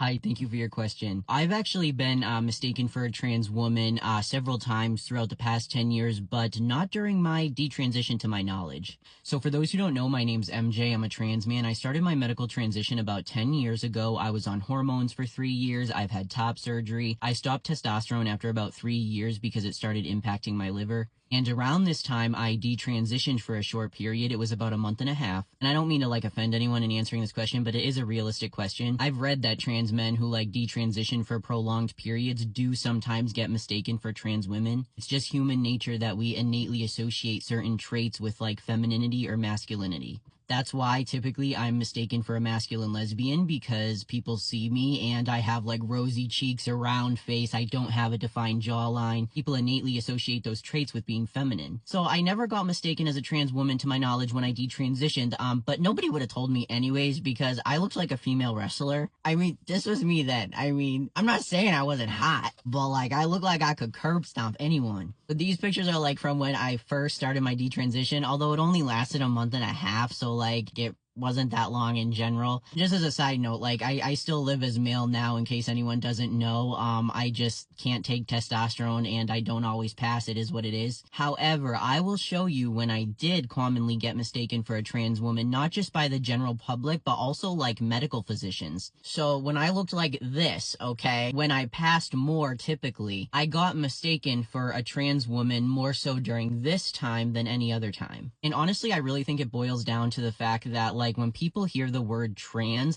Hi, thank you for your question. I've actually been mistaken for a trans woman several times throughout the past 10 years, but not during my detransition to my knowledge. So for those who don't know, my name's MJ. I'm a trans man. I started my medical transition about 10 years ago. I was on hormones for 3 years. I've had top surgery. I stopped testosterone after about 3 years because it started impacting my liver. And around this time, I detransitioned for a short period. It was about a month and a half. And I don't mean to offend anyone in answering this question, but it is a realistic question. I've read that trans men who detransition for prolonged periods do sometimes get mistaken for trans women. It's just human nature that we innately associate certain traits with femininity or masculinity. That's why typically I'm mistaken for a masculine lesbian because people see me and I have rosy cheeks, a round face. I don't have a defined jawline. People innately associate those traits with being feminine. So I never got mistaken as a trans woman to my knowledge when I detransitioned. But nobody would have told me anyways because I looked like a female wrestler. I mean, this was me then. I mean, I'm not saying I wasn't hot, but I look like I could curb stomp anyone. But these pictures are from when I first started my detransition, although it only lasted a month and a half. So it wasn't that long in general. Just as a side note, I still live as male now in case anyone doesn't know. I just can't take testosterone and I don't always pass. It is what it is. However, I will show you when I did commonly get mistaken for a trans woman, not just by the general public, but also medical physicians. So when I looked like this, okay, when I passed more typically, I got mistaken for a trans woman more so during this time than any other time. And honestly, I really think it boils down to the fact that when people hear the word trans,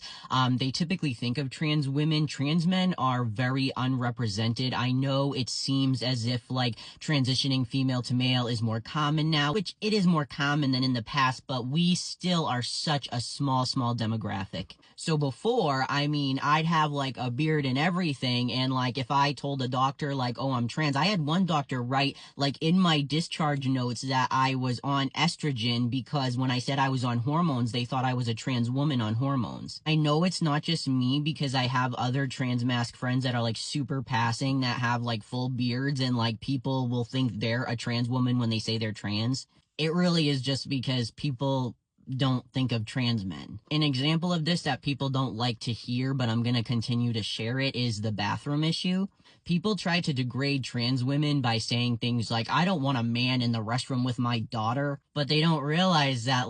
they typically think of trans women. Trans men are very unrepresented. I know it seems as if transitioning female to male is more common now, which it is more common than in the past, but we still are such a small demographic. So before, I mean, I'd have a beard and everything, and if I told a doctor oh, I'm trans, I had one doctor write in my discharge notes that I was on estrogen because when I said I was on hormones, they thought I was a trans woman on hormones. I know it's not just me because I have other trans masc friends that are super passing that have full beards and people will think they're a trans woman when they say they're trans. It really is just because people don't think of trans men. An example of this that people don't like to hear, but I'm going to continue to share it, is the bathroom issue. People try to degrade trans women by saying things like, I don't want a man in the restroom with my daughter, but they don't realize that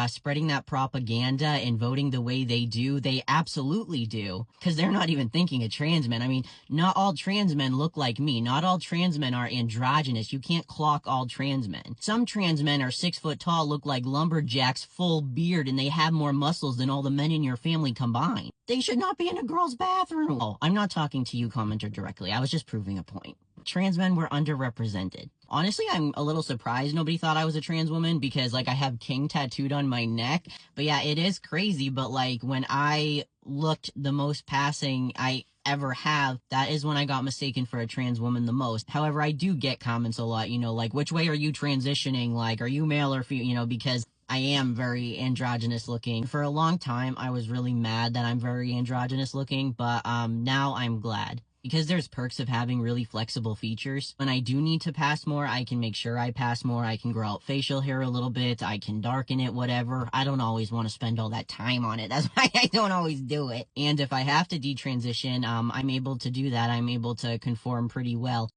spreading that propaganda and voting the way they do, they absolutely do, because they're not even thinking of trans men. I mean, not all trans men look like me. Not all trans men are androgynous. You can't clock all trans men. Some trans men are 6 foot tall, look like lumberjacks, full beard, and they have more muscles than all the men in your family combined. They should not be in a girl's bathroom. Oh, I'm not talking to you, commenter, directly. I was just proving a point. Trans men were underrepresented. Honestly, I'm a little surprised nobody thought I was a trans woman because I have king tattooed on my neck. But yeah, it is crazy. But when I looked the most passing I ever have, that is when I got mistaken for a trans woman the most. However, I do get comments a lot, which way are you transitioning? Are you male or female? Because I am very androgynous looking. For a long time, I was really mad that I'm very androgynous looking, but now I'm glad. Because there's perks of having really flexible features. When I do need to pass more, I can make sure I pass more. I can grow out facial hair a little bit. I can darken it, whatever. I don't always want to spend all that time on it. That's why I don't always do it. And if I have to detransition, I'm able to do that. I'm able to conform pretty well.